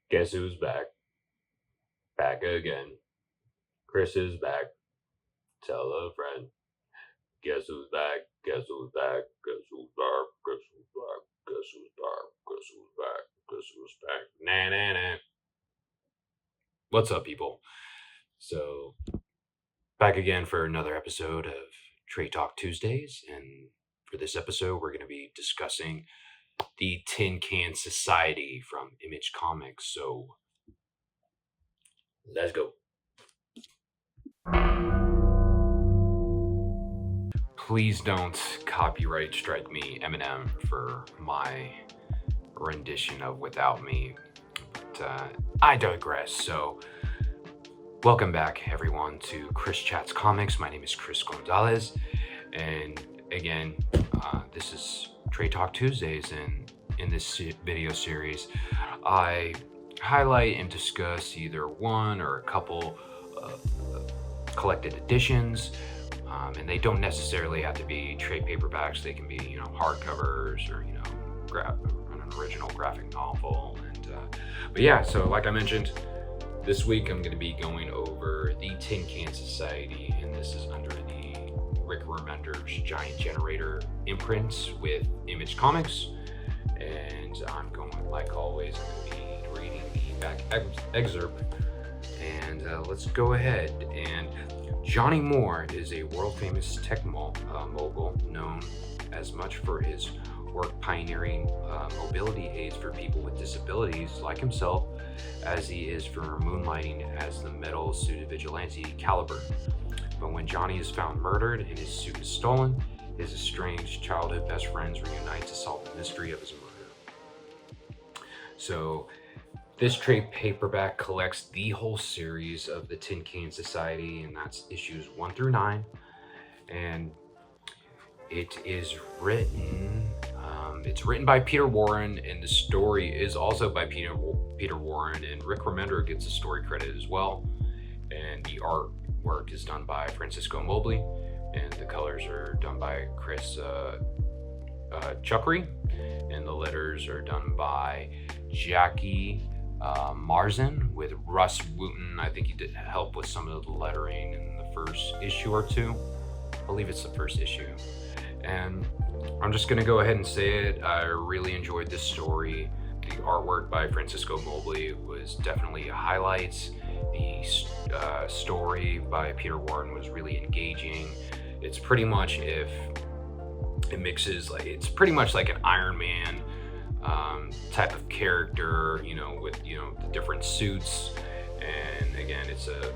Guess who's back? Back again. Chris is back. Tell a friend. Guess who's back? Guess who's back? Guess who's back? Guess who's back? Guess who's back? Guess who's back? Guess who's back? Nah, nah, nah. What's up, people? So, back again for another episode of Trade Talk Tuesdays. And for this episode, we're going to be discussing the Tin Can Society from Image Comics. So, let's go. Please don't copyright strike me, Eminem, for my rendition of Without Me. But I digress. So, welcome back, everyone, to Chris Chats Comics. My name is Chris Gonzalez. And again, this is Trade Talk Tuesdays. And in this video series, I highlight and discuss either one or a couple of collected editions. And they don't necessarily have to be trade paperbacks. They can be, hardcovers or, an original graphic novel. And but yeah, so like I mentioned, this week I'm going to be going over the Tin Can Society, and this is under the Rick Remender's Giant Generator imprint with Image Comics. And I'm going, like always, I'm going to be reading the back excerpt. And let's go ahead. And Johnny Moore is a world-famous tech mogul known as much for his work pioneering mobility aids for people with disabilities like himself as he is for moonlighting as the metal-suited vigilante Caliber. But when Johnny is found murdered and his suit is stolen, his estranged childhood best friends reunite to solve the mystery of his murder. So, this trade paperback collects the whole series of the Tin Can Society, and that's issues 1 through 9. And it is written, it's written by Peter Warren, and the story is also by Peter Warren, and Rick Remender gets a story credit as well. And the artwork is done by Francisco Mobley, and the colors are done by Chris Chuckery, and the letters are done by Jackie Marzin with Russ Wooten. I think he did help with some of the lettering in the first issue or two. I believe it's the first issue. And I'm just going to go ahead and say it. I really enjoyed this story. The artwork by Francisco Mobley was definitely a highlight. The story by Peter Warren was really engaging. It's pretty much it's pretty much like an Iron Man type of character, with, the different suits. And again, it's a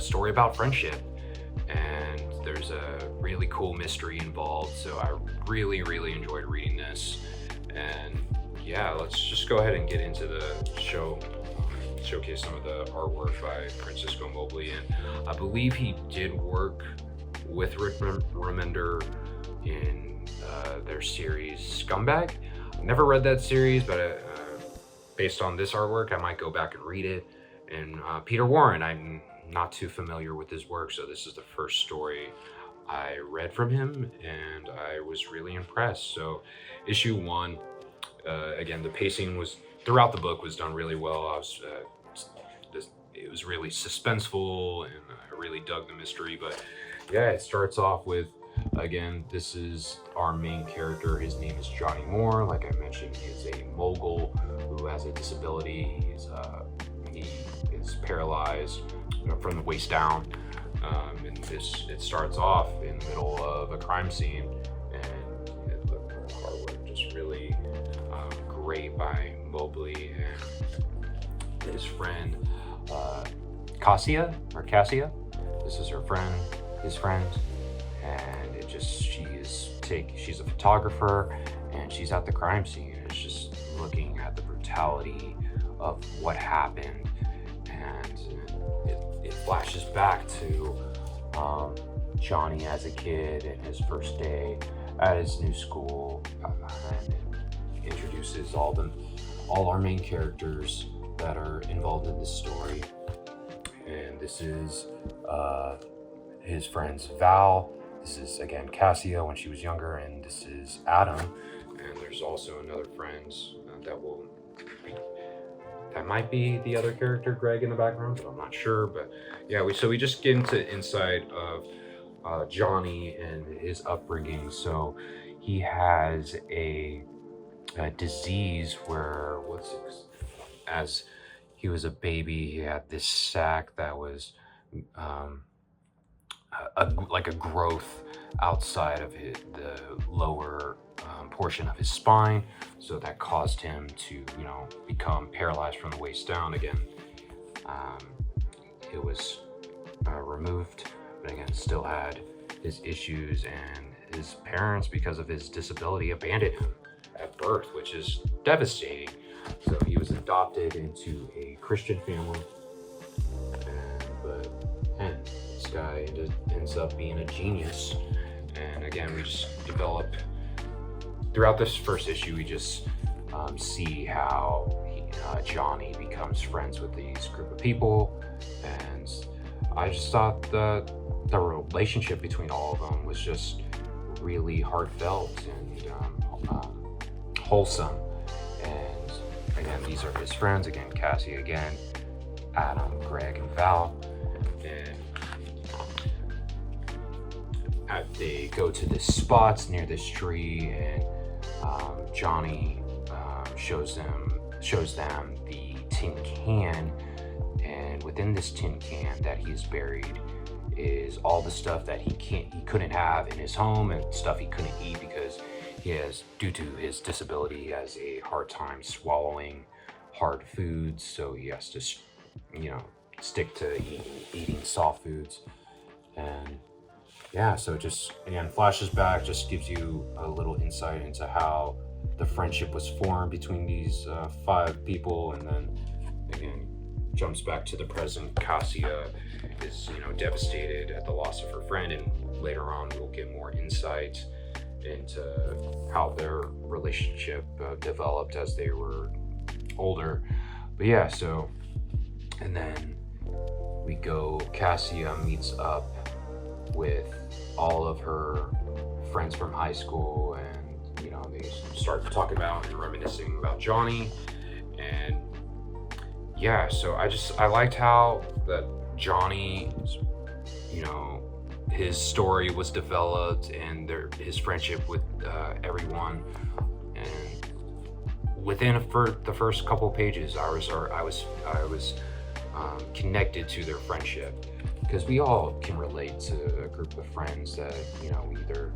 story about friendship, and there's a really cool mystery involved. So I really, really enjoyed reading this. And yeah, let's just go ahead and get into the showcase some of the artwork by Francisco Mobley. And I believe he did work with Rick Remender in their series Scumbag. Never read that series, but based on this artwork, I might go back and read it. And Peter Warren, I'm not too familiar with his work, so this is the first story I read from him, and I was really impressed. So, issue 1, again, the pacing was throughout the book was done really well. It was really suspenseful, and I really dug the mystery. But yeah, it starts off with, again, this is our main character. His name is Johnny Moore. Like I mentioned, he is a mogul who has a disability. He is paralyzed from the waist down. And it starts off in the middle of a crime scene, and the artwork just really great by Mobley and his friend Cassia. This is her friend, his friend. And she's a photographer, and she's at the crime scene. It's just looking at the brutality of what happened, and it flashes back to Johnny as a kid and his first day at his new school, and it introduces all our main characters that are involved in this story. And this is his friends Val. This is, again, Cassia when she was younger, and this is Adam. And there's also another friend that That might be the other character, Greg, in the background, but I'm not sure. But yeah, we just get into inside of Johnny and his upbringing. So he has a disease where as he was a baby, he had this sac that was um, like a growth outside of the lower portion of his spine, so that caused him to, become paralyzed from the waist down. Again, um, it was removed, but again, still had his issues, and his parents, because of his disability, abandoned him at birth, which is devastating. So he was adopted into a Christian family, and this guy ends up being a genius. And again, we just develop throughout this first issue. We just see how Johnny becomes friends with these group of people, and I just thought the relationship between all of them was just really heartfelt and wholesome. And again, these are his friends. Again, Cassie again, Adam, Greg, and Val. And they go to this spot near this tree, and Johnny shows them the tin can, and within this tin can that he's buried is all the stuff that he couldn't have in his home, and stuff he couldn't eat because due to his disability, he has a hard time swallowing hard foods, so he has to stick to eating soft foods. And yeah, so just again flashes back, just gives you a little insight into how the friendship was formed between these 5 people, and then again jumps back to the present. Cassia is devastated at the loss of her friend, and later on we'll get more insight into how their relationship developed as they were older. But yeah, so and then Cassia meets up with all of her friends from high school, and they start talking about and reminiscing about Johnny. And yeah, so I liked how that Johnny, his story was developed, and his friendship with everyone. And within the first couple of pages, I was connected to their friendship, because we all can relate to a group of friends that either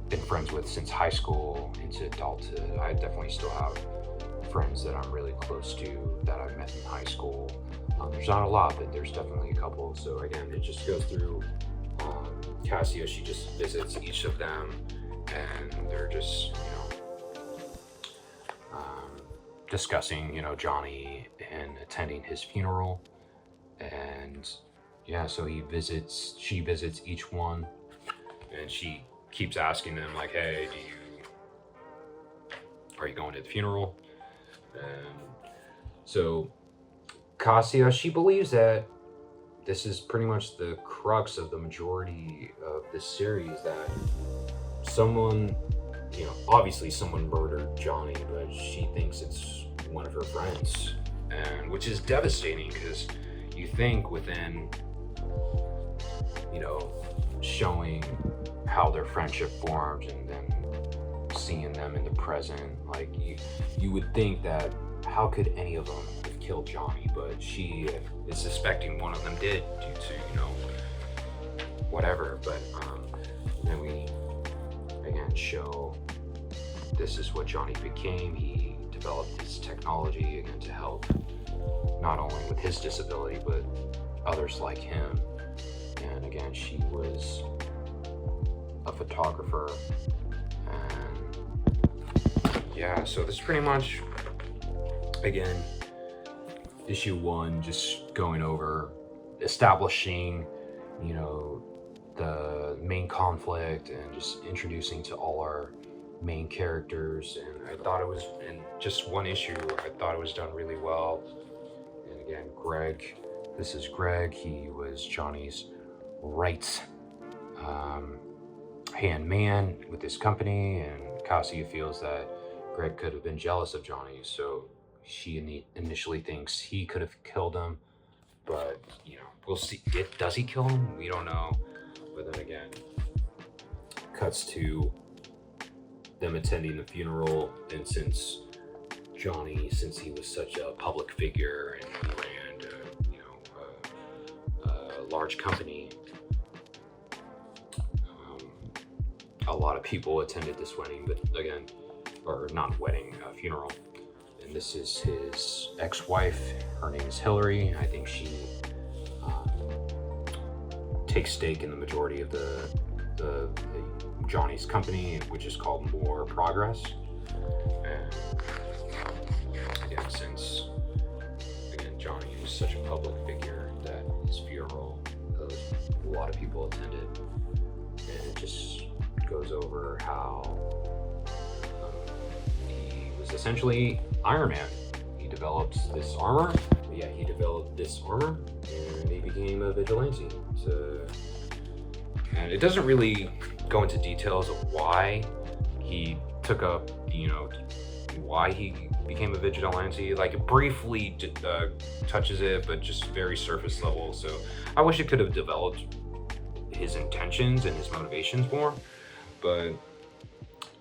been friends with since high school into adulthood. I definitely still have friends that I'm really close to that I met in high school. There's not a lot, but there's definitely a couple. So again, it just goes through Cassia. She just visits each of them, and they're just discussing Johnny and attending his funeral. And yeah, so she visits each one, and she keeps asking them like, hey, are you going to the funeral? And so Cassia, she believes that this is pretty much the crux of the majority of this series, that someone, obviously someone murdered Johnny, but she thinks it's one of her friends, and which is devastating, because you think within, showing how their friendship formed, and then seeing them in the present, like you would think that how could any of them have killed Johnny, but she is suspecting one of them did due to whatever. But then we again show this is what Johnny became. He developed his technology again to help not only with his disability but others like him. And again, she was a photographer. And yeah, so this is pretty much, again, issue 1, just going over establishing the main conflict, and just introducing to all our main characters. And I thought it was, in just one issue, I thought it was done really well. And again, this is Greg. He was Johnny's right hand man with this company, and Cassia feels that Greg could have been jealous of Johnny, so she initially thinks he could have killed him, but we'll see. Does he kill him? We don't know. But then again, cuts to them attending the funeral, and since he was such a public figure and he ran, a large company, a lot of people attended this wedding, but again, or not wedding, funeral. And this is his ex-wife. Her name is Hillary. I think she takes stake in the majority of the Johnny's company, which is called More Progress. And again, since Johnny was such a public figure that his funeral, a lot of people attended, and it just goes over how he was essentially Iron Man. He developed this armor. And he became a vigilante. And it doesn't really go into details of why he took up, why he became a vigilante. Like, it briefly touches it, but just very surface level. So I wish it could have developed his intentions and his motivations more. But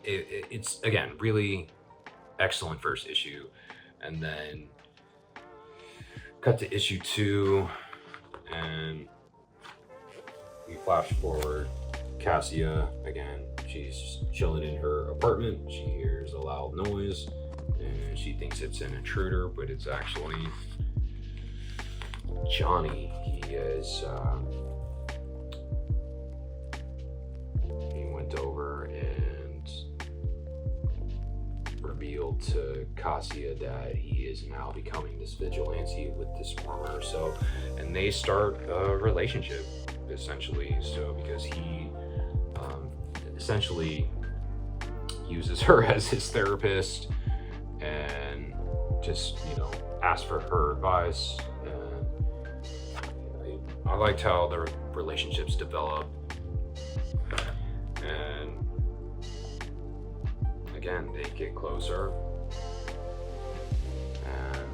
it's, again, really excellent first issue. And then cut to issue 2, and we flash forward. Cassia, again, she's chilling in her apartment. She hears a loud noise, and she thinks it's an intruder, but it's actually Johnny. He went over and revealed to Cassia that he is now becoming this vigilante with this armor. And they start a relationship, essentially. So because he essentially uses her as his therapist and just asks for her advice. And I liked how their relationships develop. And again, they get closer, and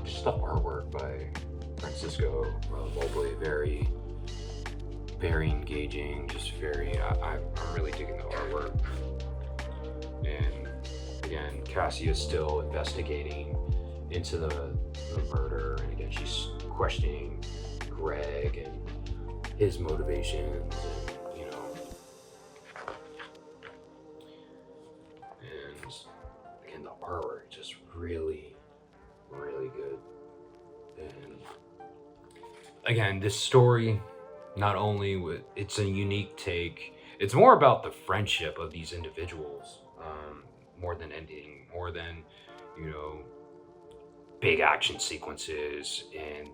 just the artwork by Francisco Mobley, very, very engaging. Just very, I'm really digging the artwork. And again, Cassie is still investigating into the murder, and again, she's questioning Greg and his motivations, and again, the artwork just really, really good. And again, this story, not only it's a unique take, it's more about the friendship of these individuals, more than anything, more than big action sequences and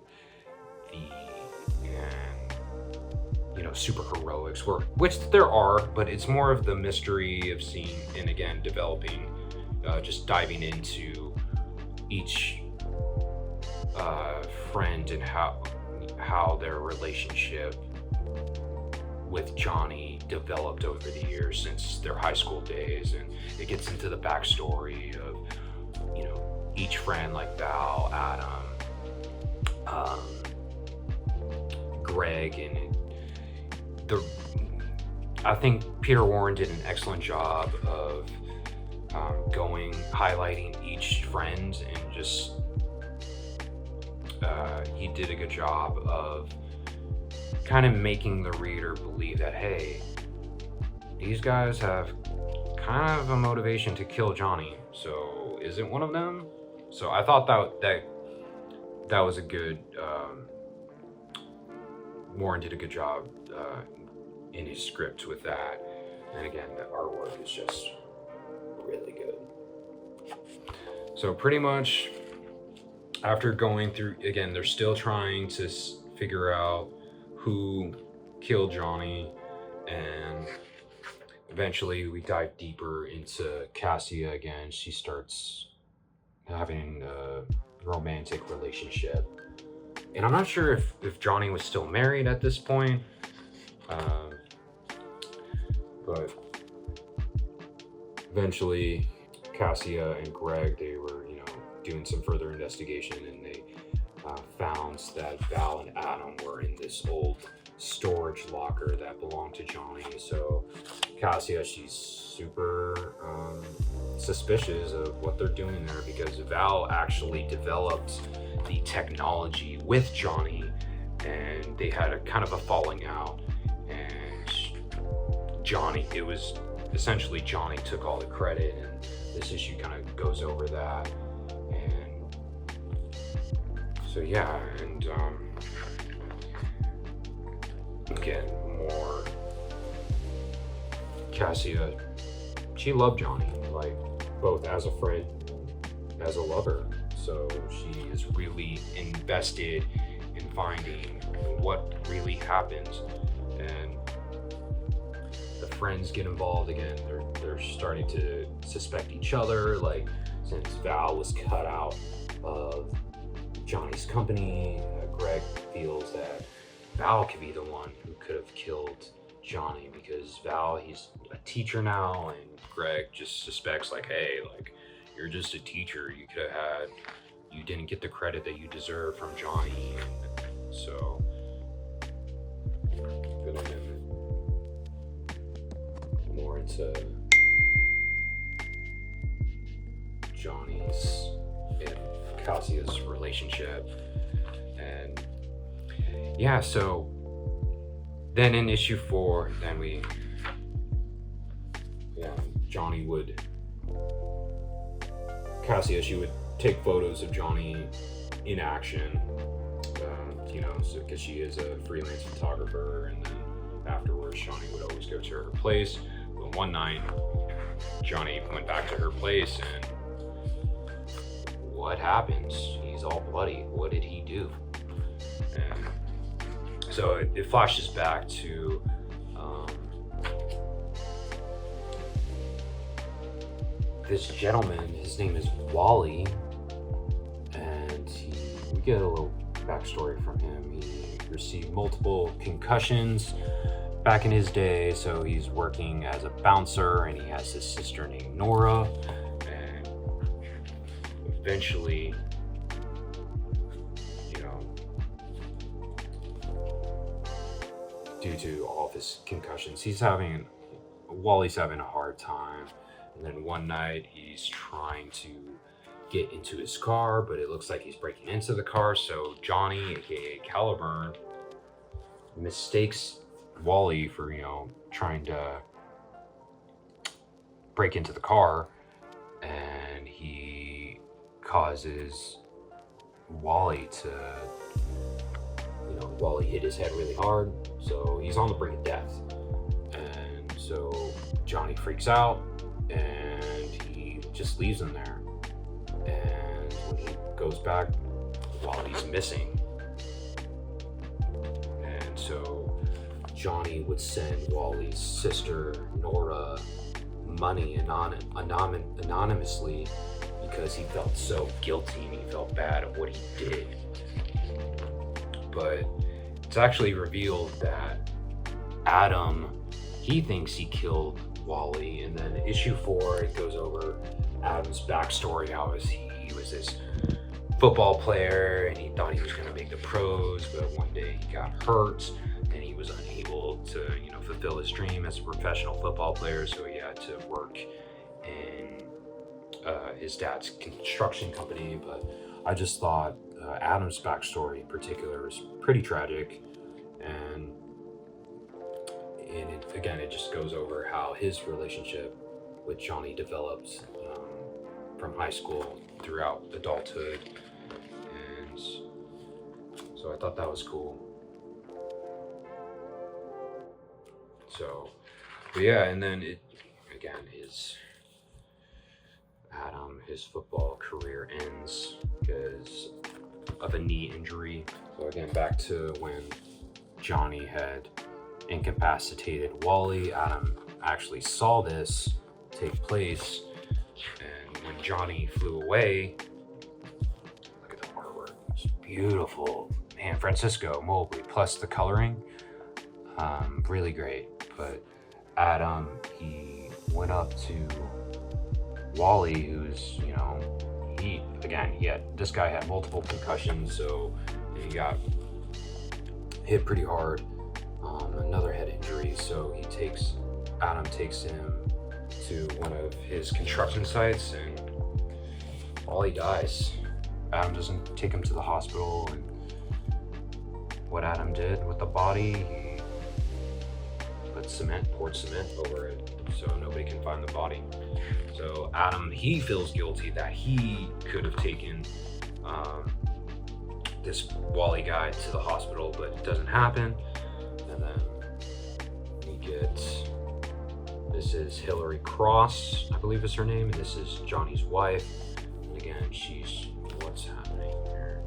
super heroics, which there are, but it's more of the mystery of seeing, and again, developing, just diving into each friend and how their relationship with Johnny developed over the years since their high school days. And it gets into the backstory of each friend, like Val, Adam, Greg, and I think Peter Warren did an excellent job of highlighting each friend, and just he did a good job of kind of making the reader believe that, hey, these guys have kind of a motivation to kill Johnny, so is it one of them? So I thought that was a good, Warren did a good job in his script with that. And again, the artwork is just really good. So pretty much after going through, again, they're still trying to figure out who killed Johnny, and eventually we dive deeper into Cassia again. She starts having a romantic relationship, and I'm not sure if Johnny was still married at this point, but eventually Cassia and Greg, they were, doing some further investigation, and they found that Val and Adam were in this old storage locker that belonged to Johnny. So Cassia, she's super suspicious of what they're doing there, because Val actually developed the technology with Johnny, and they had a kind of a falling out. And it was essentially Johnny took all the credit, and this issue kind of goes over that. And so yeah, and again, more Cassia, she loved Johnny, like both as a friend, as a lover. So she is really invested in finding what really happens. And the friends get involved again. They're starting to suspect each other, like, since Val was cut out of Johnny's company, Greg feels that Val could be the one who could have killed Johnny, because Val, he's a teacher now, and Greg just suspects, like, hey, like, you're just a teacher. You didn't get the credit that you deserve from Johnny. And so, gonna get more into Johnny's and Cassia's relationship. And yeah, so then in issue 4, then Cassia, she would take photos of Johnny in action, so because she is a freelance photographer, and then afterwards Johnny would always go to her place. But one night, Johnny went back to her place, and what happens? He's all bloody. What did he do? And so it flashes back to this gentleman. His name is Wally, and we get a little backstory from him. He received multiple concussions back in his day, so he's working as a bouncer, and he has his sister named Nora. And eventually, due to all of his concussions, Wally's having a hard time. And then one night he's trying to get into his car, but it looks like he's breaking into the car. So Johnny, aka Caliburn, mistakes Wally for, trying to break into the car, and he causes Wally to, Wally hit his head really hard, so he's on the brink of death. And so Johnny freaks out, and he just leaves him there. And when he goes back, Wally's missing. And so Johnny would send Wally's sister, Nora, money anonymously, because he felt so guilty and he felt bad of what he did. But it's actually revealed that Adam, he thinks he killed Wally. And then issue 4, it goes over Adam's backstory, how he was this football player, and he thought he was going to make the pros, but one day he got hurt, and he was unable to, fulfill his dream as a professional football player, so he had to work in his dad's construction company. But I just thought Adam's backstory in particular is pretty tragic, and it just goes over how his relationship with Johnny developed from high school throughout adulthood. And so I thought that was cool. So, but yeah, and then his football career ends because of a knee injury. So again, back to when Johnny had incapacitated Wally. Adam actually saw this take place, and when Johnny flew away, look at the artwork, it's beautiful, man. Francisco Mobley plus the coloring, really great. But Adam, he went up to Wally, who's, this guy had multiple concussions, so he got hit pretty hard, another head injury, so Adam takes him to one of his construction sites, and Wally dies. Adam doesn't take him to the hospital, and what Adam did with the body, he poured cement over it, so nobody can find the body. So Adam, he feels guilty that he could have taken this Wally guy to the hospital, but it doesn't happen. And then we get, this is Hillary Cross, I believe is her name, and this is Johnny's wife. And again, what's happening here?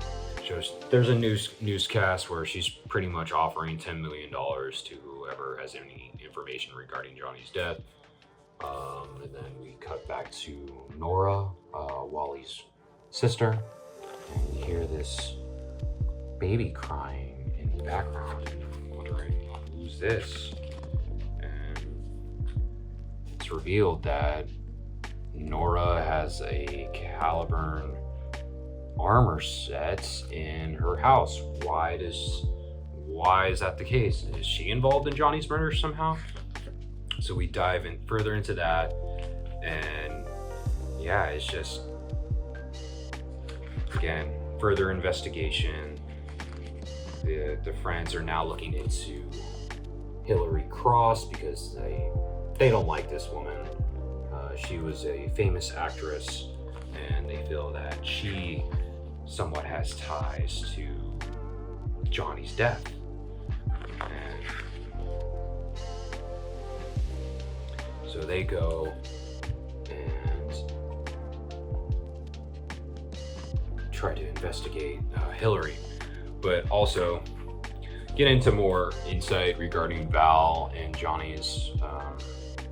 There's a newscast where she's pretty much offering $10 million to whoever has any information regarding Johnny's death. And then we cut back to Nora, Wally's sister, and you hear this baby crying in the background, and wondering who's this. And it's revealed that Nora has a Caliburn armor set in her house. Why is that the case? Is she involved in Johnny's murder somehow? So we dive in further into that, and yeah, it's just, again, further investigation. The friends are now looking into Hillary Cross because they don't like this woman. She was a famous actress, and they feel that she somewhat has ties to Johnny's death. And so they go and try to investigate Hillary, but also get into more insight regarding Val and Johnny's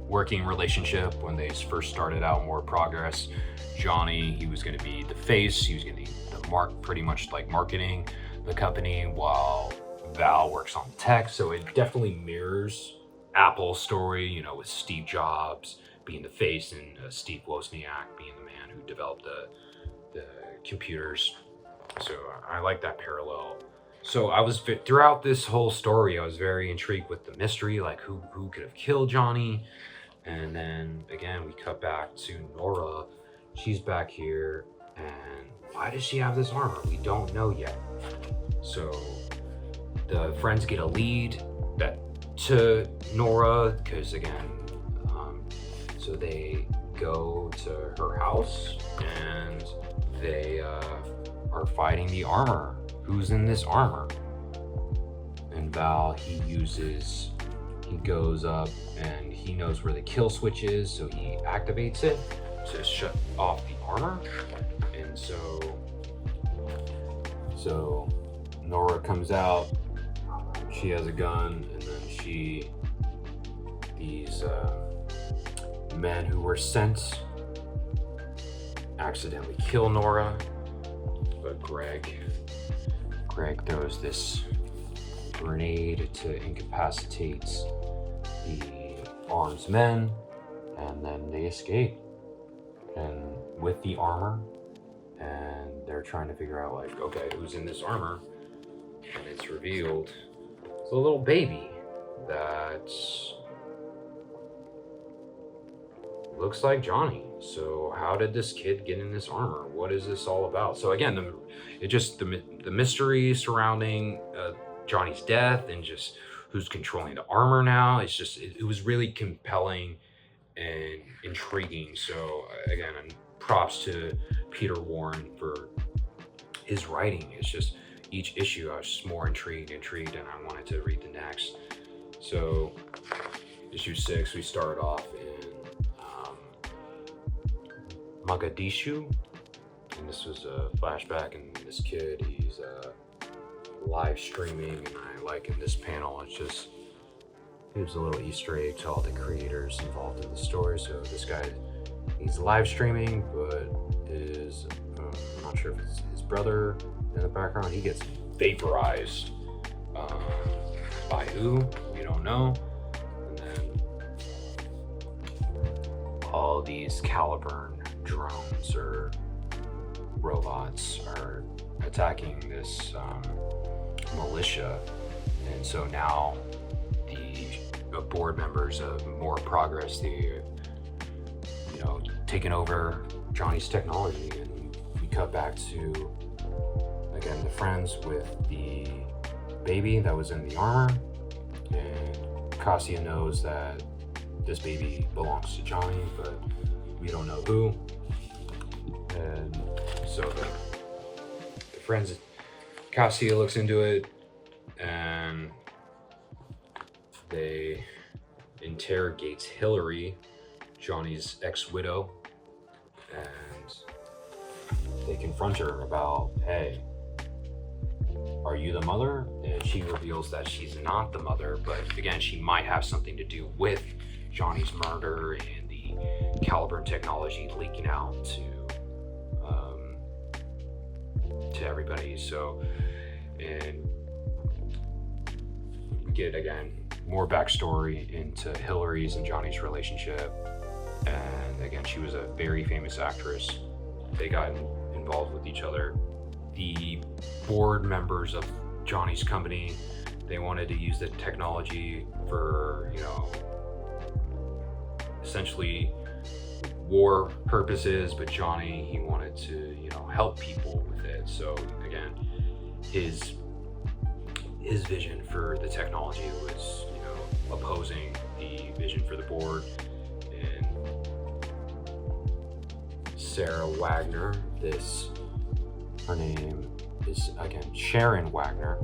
working relationship. When they first started out, more progress. Johnny, he was going to be the face, he was going to be the pretty much like marketing the company, while Val works on tech. So it definitely mirrors Apple's story, with Steve Jobs being the face and Steve Wozniak being the man who developed the computers. So I like that parallel. So throughout this whole story, I was very intrigued with the mystery, like who could have killed Johnny. And then again, we cut back to Nora. She's back here, and why does she have this armor? We don't know yet. So the friends get a lead to Nora, because again, so they go to her house, and they are fighting the armor. Who's in this armor? And Val, he goes up, and he knows where the kill switch is, so he activates it to shut off the armor. And so Nora comes out, she has a gun, and then these men who were sent accidentally kill Nora, but Greg throws this grenade to incapacitate the armed men, and then they escape, and with the armor, and they're trying to figure out, like, okay, who's in this armor? And it's revealed it's a little baby that looks like Johnny. So how did this kid get in this armor? What is this all about? So again, the mystery surrounding Johnny's death, and just who's controlling the armor now. It was really compelling and intriguing. So again, props to Peter Warren for his writing. It's just each issue I was just more intrigued, and I wanted to read the next. So issue 6, we started off in Mogadishu, and this was a flashback, and this kid, he's live streaming, and I like in this panel, it just gives a little Easter egg to all the creators involved in the story. So this guy, he's live streaming, but I'm not sure if it's his brother in the background. He gets vaporized by who? We don't know. And then all these Caliburn drones or robots are attacking this militia. And so now the board members of More Progress, they, taking over Johnny's technology. And we cut back to, again, the friends with the baby that was in the armor. And Cassia knows that this baby belongs to Johnny, but we don't know who. And so the friends, Cassia looks into it, and they interrogates Hillary, Johnny's ex-widow, and they confront her about, hey, are you the mother? And she reveals that she's not the mother, but again, she might have something to do with Johnny's murder and the Caliburn technology leaking out to everybody. So, and we get, again, more backstory into Hillary's and Johnny's relationship. And again, she was a very famous actress. They got involved with each other. The board members of Johnny's company, they wanted to use the technology for, essentially war purposes, but Johnny, he wanted to, help people with it. So again, his vision for the technology was, opposing the vision for the board. And Sarah Wagner, her name is, again, Sharon Wagner,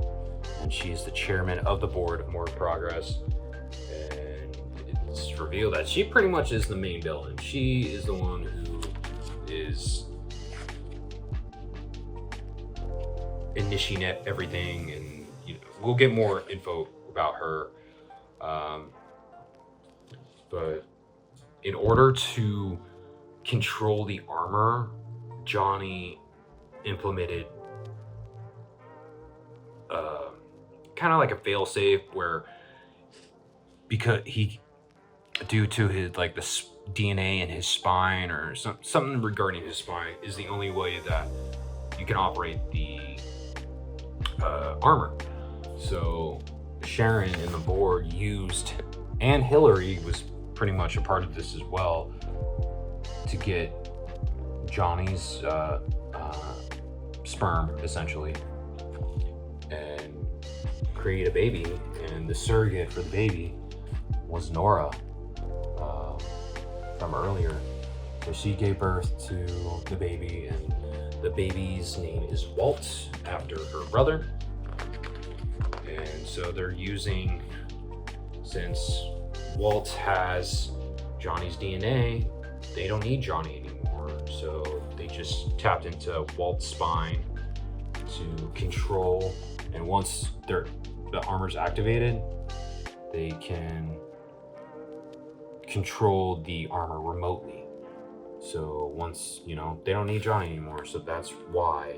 and she's the chairman of the board of More Progress. And it's revealed that she pretty much is the main villain. She is the one who is initiating everything, and we'll get more info about her. But in order to control the armor, Johnny implemented kind of like a failsafe where, because due to his the DNA in his spine or something regarding his spine, is the only way that you can operate the armor. So Sharon and the board used, and Hillary was pretty much a part of this as well, to get Johnny's sperm, essentially, and create a baby. And the surrogate for the baby was Nora from earlier. So she gave birth to the baby, and the baby's name is Walt, after her brother. And so they're using, since Walt has Johnny's DNA, they don't need Johnny anymore. So they just tapped into Walt's spine to control, and once the armor's activated, they can control the armor remotely. So once, they don't need Johnny anymore, so that's why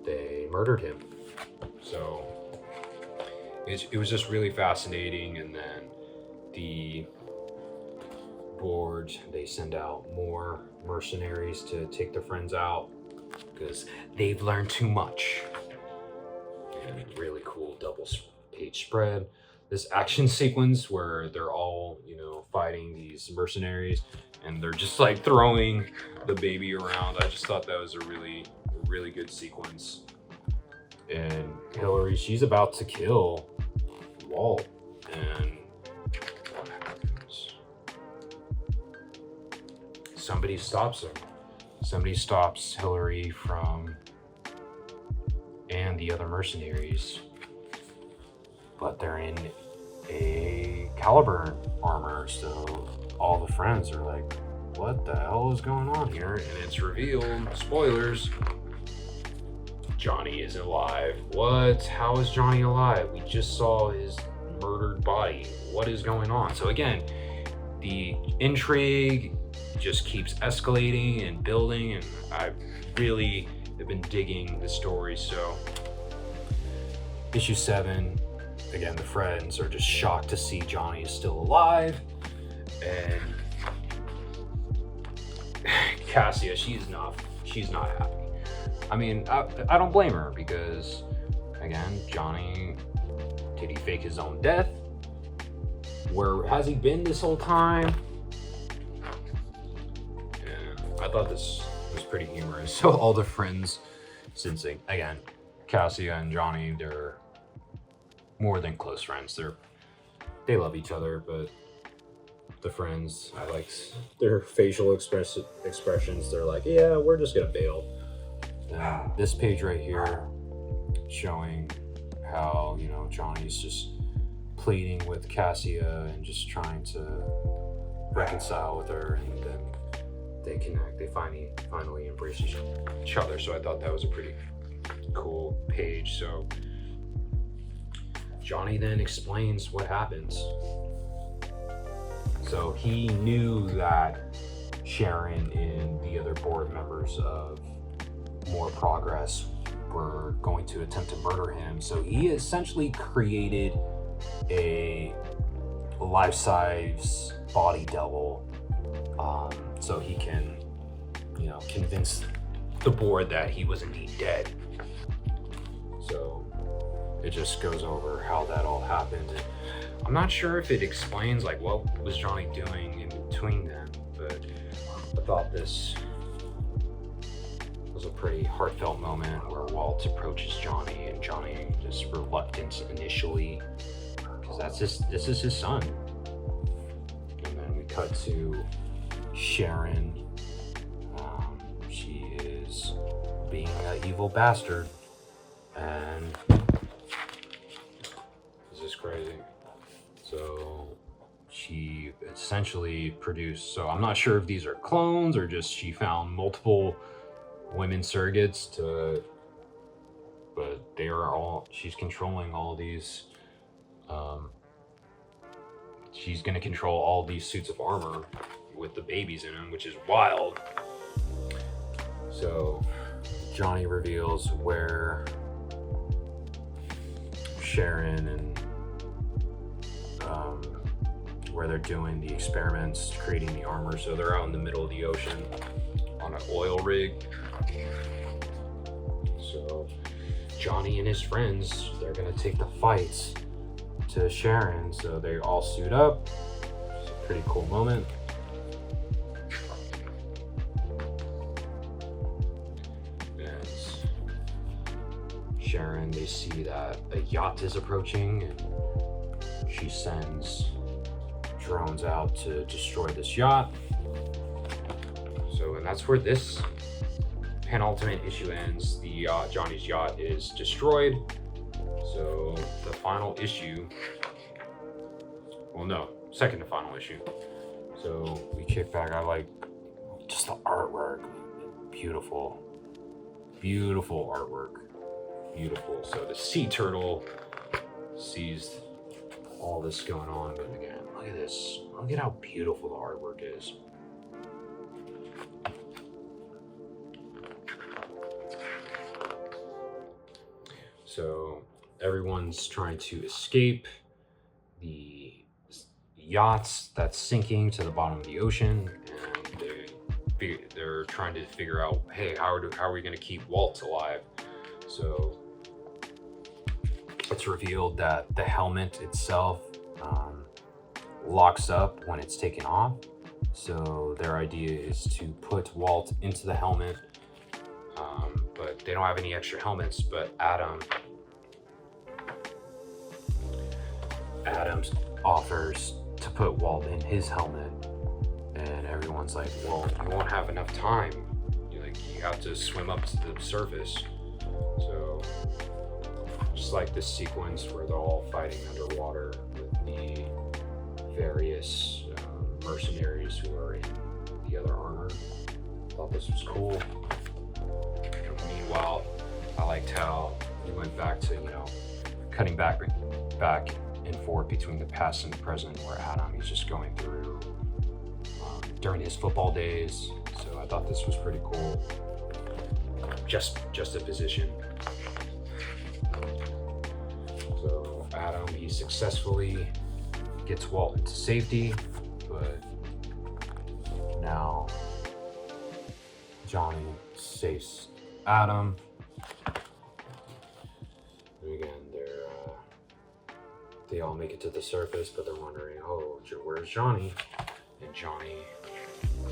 they murdered him. So it was just really fascinating. And then the board, they send out more mercenaries to take their friends out because they've learned too much. And really cool double-page spread. This action sequence where they're all, fighting these mercenaries, and they're just throwing the baby around. I just thought that was a really, really good sequence. And Hillary, she's about to kill Walt, and what happens? Somebody stops her. Somebody stops Hillary and the other mercenaries, but they're in a Caliburn armor, so all the friends are like, what the hell is going on here? And it's revealed, spoilers, Johnny isn't alive. What? How is Johnny alive? We just saw his murdered body. What is going on? So again, the intrigue just keeps escalating and building, and I really have been digging the story. So issue 7, again, the friends are just shocked to see Johnny is still alive, and Cassia, she's not happy. I mean, I don't blame her, because again, Johnny, did he fake his own death? Where has he been this whole time? And I thought this was pretty humorous. So all the friends, since again, Cassia and Johnny, they're more than close friends. They love each other, but the friends, I like their facial expressions. They're like, yeah, we're just gonna bail. And this page right here, showing how, you know, Johnny's just pleading with Cassia and just trying to reconcile with her, and then they connect. They finally embrace each other. So I thought that was a pretty cool page. So Johnny then explains what happens. So he knew that Sharon and the other board members of More Progress were going to attempt to murder him. So he essentially created a life-size body double, so he can, you know, convince the board that he was indeed dead. So it just goes over how that all happened. And I'm not sure if it explains like what was Johnny doing in between them, but I thought this was a pretty heartfelt moment where Walt approaches Johnny, and Johnny just reluctant initially, because this is his son. And then we cut to Sharon. She is being an evil bastard, and this is crazy. So she essentially produced, so I'm not sure if these are clones or just she found multiple women surrogates but they are all, she's controlling all these, she's gonna control all these suits of armor with the babies in them, which is wild. So Johnny reveals where Sharon and where they're doing the experiments, creating the armor. So they're out in the middle of the ocean on an oil rig. So Johnny and his friends, they're gonna take the fights to Sharon. So they all suit up. It's a pretty cool moment. And Sharon, they see that a yacht is approaching, and she sends drones out to destroy this yacht. So, and that's where this penultimate issue ends. The Johnny's yacht is destroyed. So the final issue, well, no, second to final issue. So we kick back. I like just the artwork. Beautiful, beautiful artwork. Beautiful. So the sea turtle sees all this going on, but again, look at this. Look at how beautiful the artwork is. So everyone's trying to escape the yachts that's sinking to the bottom of the ocean, and they're trying to figure out, hey, how are we going to keep Walt alive? So it's revealed that the helmet itself locks up when it's taken off. So their idea is to put Walt into the helmet, but they don't have any extra helmets. But Adams offers to put Walt in his helmet, and everyone's like, well, you won't have enough time. You have to swim up to the surface. So just like this sequence where they're all fighting underwater with the various mercenaries who are in the other armor. Thought this was cool. And meanwhile, I liked how we went back to, cutting back and forth between the past and the present, where he's just going through during his football days. So I thought this was pretty cool. Just a position. So Adam, he successfully gets Walt into safety, but now Johnny saves Adam. And again, they all make it to the surface, but they're wondering, oh, where's Johnny? And Johnny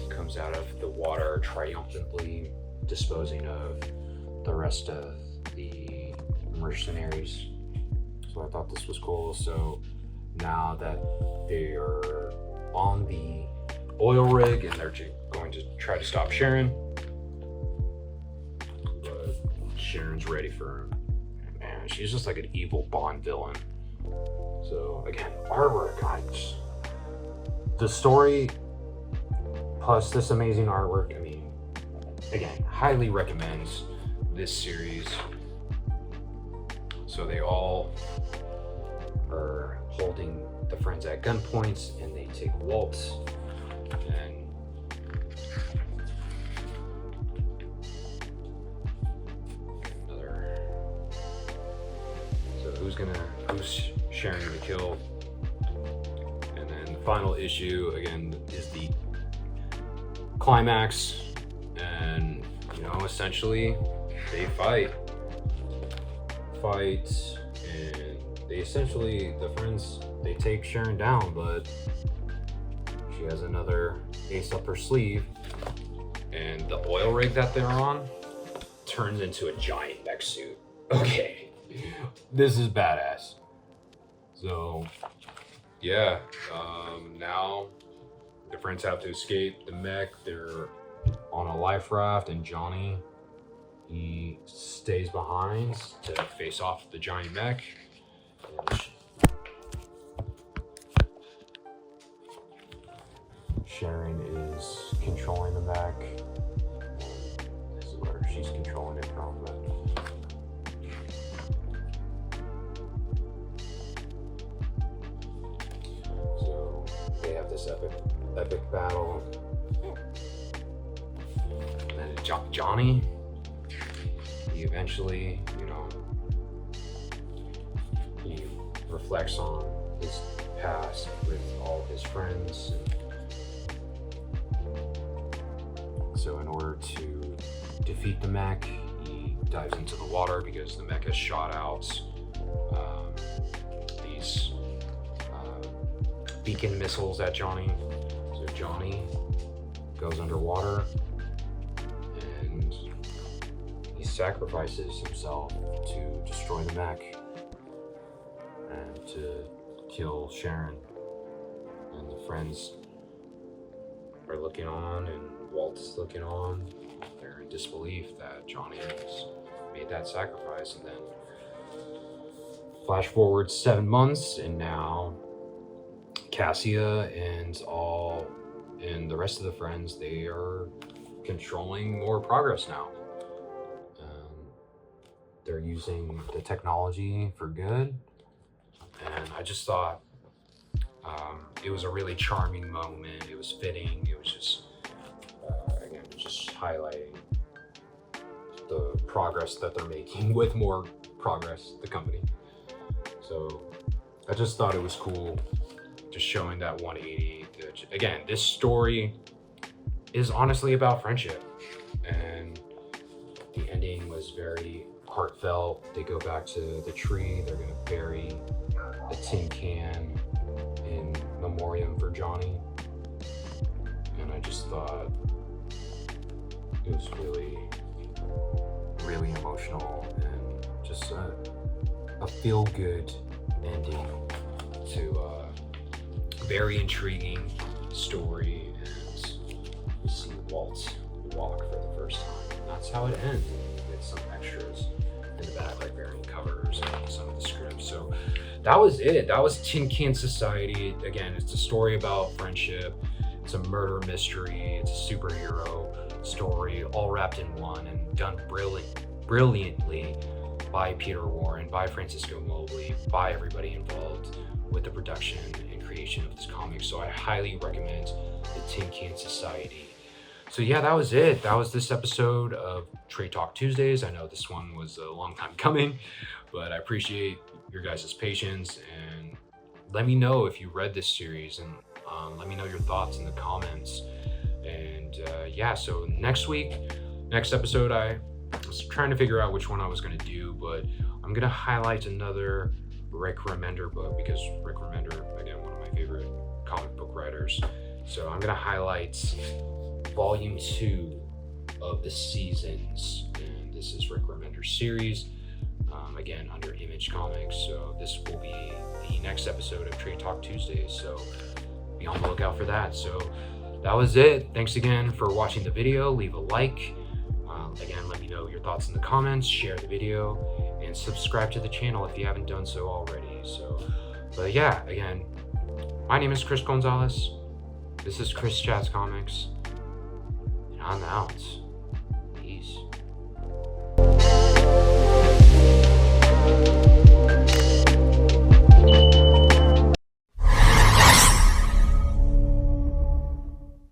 comes out of the water triumphantly, disposing of the rest of the mercenaries. So I thought this was cool. So now that they are on the oil rig and they're going to try to stop Sharon, but Sharon's ready for him. Man, she's just like an evil Bond villain. So again, artwork, the story plus this amazing artwork. I mean, again, highly recommends this series. So they all are holding the friends at gunpoints, and they take Walt and another. So who's Sharon gonna kill? And then the final issue again is the climax, and essentially they fight, and the friends take Sharon down, but she has another ace up her sleeve, and the oil rig that they're on turns into a giant mech suit. Okay, this is badass. So yeah, now the friends have to escape the mech. They're on a life raft, and Johnny, he stays behind to face off the giant mech. Sharon is controlling the mech. This is where she's controlling it from. So they have this epic battle. And then Johnny, he eventually, he reflects on his past with all of his friends. So in order to defeat the mech, he dives into the water because the mech has shot out these beacon missiles at Johnny. So Johnny goes underwater and he sacrifices himself to destroy the mech and to kill Sharon. And the friends are looking on, and Walt's looking on. They're in disbelief that Johnny has made that sacrifice. And then flash forward 7 months, and now Cassia and the rest of the friends, they are controlling more progress now. They're using the technology for good, and I just thought it was a really charming moment. It was fitting. It was just just highlighting the progress that they're making with more progress, the company. So I just thought it was cool, just showing that 180. Again, this story is honestly about friendship, and the ending was very heartfelt. They go back to the tree. They're going to bury a tin can in memoriam for Johnny. And I just thought it was really, really emotional, and just a feel-good ending to a very intriguing story. And we see Walt walk for the first time, and that's how it ends. And you get some extras in the back, like variant covers and some of the scripts. So that was it. That was Tin Can Society. Again, it's a story about friendship. It's a murder mystery. It's a superhero story, all wrapped in one, and done brilliantly by Peter Warren, by Francisco Mobley, by everybody involved with the production and creation of this comic. So I highly recommend the Tin Can Society. So yeah, that was it. That was this episode of Trade Talk Tuesdays. I know this one was a long time coming, but I appreciate your guys' patience, and let me know if you read this series, and let me know your thoughts in the comments. And yeah, so next week Next episode, I was trying to figure out which one I was going to do, but I'm going to highlight another Rick Remender book, because Rick Remender, again, one of my favorite comic book writers. So I'm going to highlight volume 2 of The Seasons, and this is Rick Remender's series, again, under Image Comics. So this will be the next episode of Trade Talk Tuesdays, so be on the lookout for that. So that was it. Thanks again for watching the video. Leave a like. Again, let me know your thoughts in the comments, share the video, and subscribe to the channel if you haven't done so already. So, but yeah, again, my name is Chris Gonzalez. This is Chris Chats Comics, and I'm out. Peace.